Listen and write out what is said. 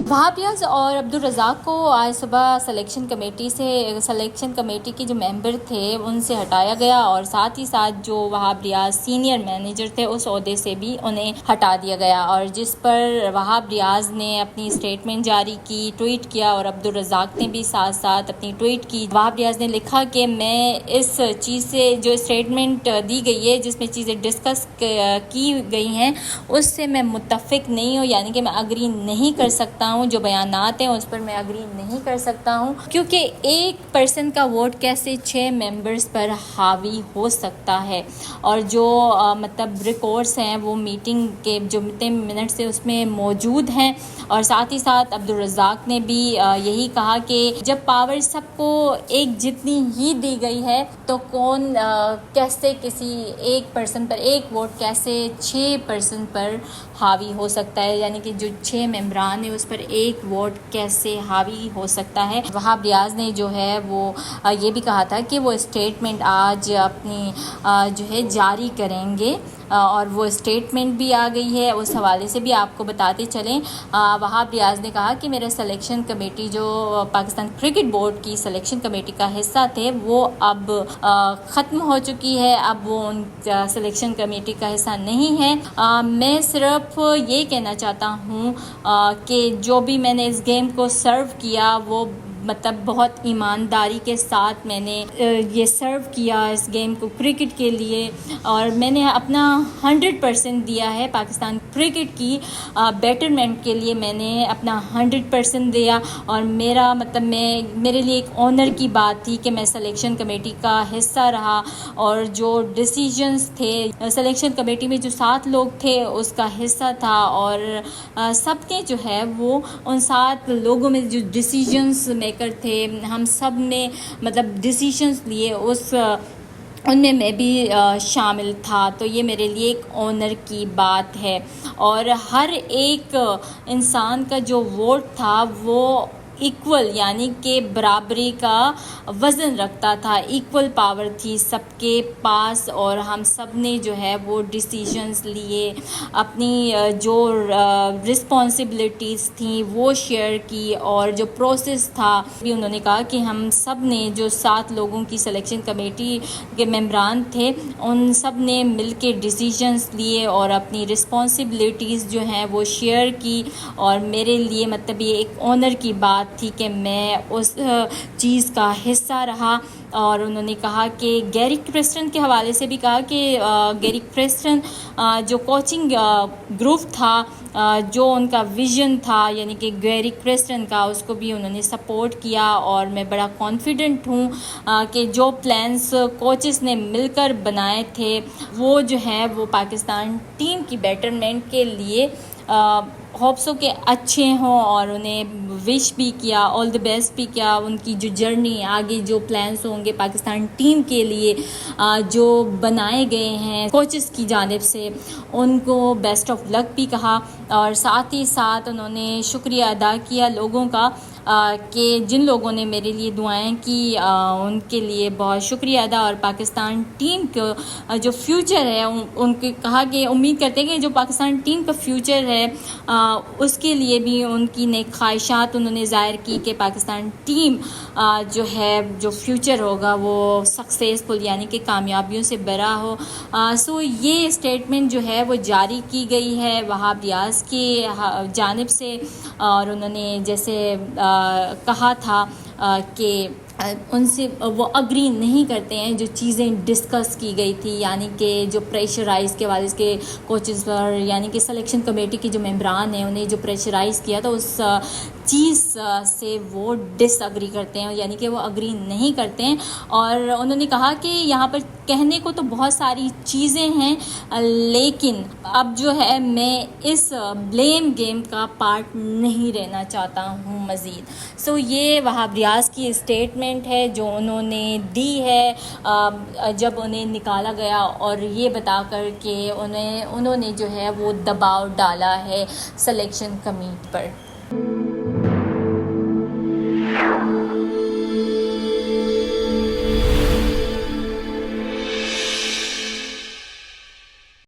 وہاب ریاض اور عبدالرزاق کو آج صبح سلیکشن کمیٹی کے جو ممبر تھے ان سے ہٹایا گیا، اور ساتھ ہی ساتھ جو وہاب ریاض سینئر مینیجر تھے اس عہدے سے بھی انہیں ہٹا دیا گیا، اور جس پر وہاب ریاض نے اپنی اسٹیٹمنٹ جاری کی، ٹویٹ کیا، اور عبدالرزاق نے بھی ساتھ ساتھ اپنی ٹویٹ کی۔ وہاب ریاض نے لکھا کہ میں اس چیز سے جو اسٹیٹمنٹ دی گئی ہے جس میں چیزیں ڈسکس کی گئی ہیں اس سے میں متفق نہیں ہوں، یعنی کہ میں اگری نہیں کر سکتا ہوں، جو بیانات ہیں اس پر میں اگری نہیں کر سکتا ہوں، کیونکہ ایک پرسن کا ووٹ کیسے 6 ممبرز پر حاوی ہو سکتا ہے، اور جو مطلب ریکارڈز ہیں وہ میٹنگ کے جو منٹ سے اس میں موجود ہیں۔ اور ساتھ ہی ساتھ عبدالرزاق نے بھی یہی کہا کہ جب پاور سب کو ایک جتنی ہی دی گئی ہے تو کون کیسے کسی ایک پرسن پر ایک ووٹ کیسے 6 پرسن پر حاوی ہو سکتا ہے، یعنی کہ جو 6 ممبران ہیں اس پر ایک ووٹ کیسے حاوی ہو سکتا ہے۔ وہاب ریاض نے جو ہے وہ یہ بھی کہا تھا کہ وہ اسٹیٹمنٹ آج اپنی جو ہے جاری کریں گے، اور وہ اسٹیٹمنٹ بھی آ گئی ہے، اس حوالے سے بھی آپ کو بتاتے چلیں۔ وہاب ریاض نے کہا کہ میرا سلیکشن کمیٹی جو پاکستان کرکٹ بورڈ کی سلیکشن کمیٹی کا حصہ تھے وہ اب ختم ہو چکی ہے، اب وہ ان سلیکشن کمیٹی کا حصہ نہیں ہے۔ میں صرف یہ کہنا چاہتا ہوں کہ جو بھی میں نے اس گیم کو سرو کیا وہ مطلب بہت ایمانداری کے ساتھ میں نے یہ سرو کیا اس گیم کو کرکٹ کے لیے، اور میں نے اپنا 100% دیا ہے پاکستان کرکٹ کی بیٹرمنٹ کے لیے، میں نے اپنا 100% دیا، اور میرا مطلب میرے لیے ایک آنر کی بات تھی کہ میں سلیکشن کمیٹی کا حصہ رہا، اور جو ڈیسیجنز تھے سلیکشن کمیٹی میں جو 7 لوگ تھے اس کا حصہ تھا، اور سب نے جو ہے وہ ان 7 لوگوں میں جو ڈیسیجنز میکر تھے ہم سب نے مطلب ڈیسیجنز لیے، ان میں بھی شامل تھا، تو یہ میرے لیے ایک آنر کی بات ہے۔ اور ہر ایک انسان کا جو ووٹ تھا وہ ایکول یعنی کہ برابری کا وزن رکھتا تھا، ایکول پاور تھی سب کے پاس، اور ہم سب نے جو ہے وہ ڈیسیجنز لیے، اپنی جو رسپانسبلٹیز تھیں وہ شیئر کی، اور جو پروسیس تھا بھی انہوں نے کہا کہ ہم سب نے جو 7 لوگوں کی سلیکشن کمیٹی کے ممبران تھے ان سب نے مل کے ڈیسیجنز لیے اور اپنی رسپانسبلٹیز جو ہیں وہ شیئر کی، اور میرے لیے مطلب یہ ایک آنر کی بات تھی کہ میں اس چیز کا حصہ رہا۔ اور انہوں نے کہا کہ گیری کرسٹن کے حوالے سے بھی کہا کہ گیری کرسٹن جو کوچنگ گروپ تھا، جو ان کا ویژن تھا یعنی کہ گیری کرسٹن کا، اس کو بھی انہوں نے سپورٹ کیا، اور میں بڑا کانفیڈنٹ ہوں کہ جو پلانس کوچز نے مل کر بنائے تھے وہ جو ہے وہ پاکستان ٹیم کی بیٹرمنٹ کے لیے ہوپسو کہ اچھے ہوں، اور انہیں وش بھی کیا، آل دی بیسٹ بھی کیا، ان کی جو جرنی آگے جو پلانس ہوں گے پاکستان ٹیم کے لیے جو بنائے گئے ہیں کوچز کی جانب سے ان کو بیسٹ آف لک بھی کہا، اور ساتھ ہی ساتھ انہوں نے شکریہ ادا کیا لوگوں کا کہ جن لوگوں نے میرے لیے دعائیں کی ان کے لیے بہت شکریہ ادا، اور پاکستان ٹیم کو جو فیوچر ہے ان کے کہا کہ امید کرتے ہیں کہ جو پاکستان ٹیم کا فیوچر ہے اس کے لیے بھی ان کی نیک خواہشات انہوں نے ظاہر کی کہ پاکستان ٹیم جو ہے جو فیوچر ہوگا وہ سکسیزفل یعنی کہ کامیابیوں سے بھرا ہو۔ سو یہ اسٹیٹمنٹ جو ہے وہ جاری کی گئی ہے وہاب ریاض کی جانب سے، اور انہوں نے جیسے کہا تھا کہ ان سے وہ اگری نہیں کرتے ہیں جو چیزیں ڈسکس کی گئی تھی، یعنی کہ جو پریشرائز کے والد کے کوچز پر یعنی کہ سلیکشن کمیٹی کے جو ممبران ہیں انہیں جو پریشرائز کیا تھا اس چیز سے وہ ڈس اگری کرتے ہیں، یعنی کہ وہ اگری نہیں کرتے ہیں، اور انہوں نے کہا کہ یہاں پر کہنے کو تو بہت ساری چیزیں ہیں لیکن اب جو ہے میں اس بلیم گیم کا پارٹ نہیں رہنا چاہتا ہوں مزید۔ سو یہ وہاب ریاض کی اسٹیٹمنٹ ہے جو انہوں نے دی ہے جب انہیں نکالا گیا، اور یہ بتا کر کہ انہوں نے جو ہے وہ دباؤ ڈالا ہے سلیکشن کمیٹی پر۔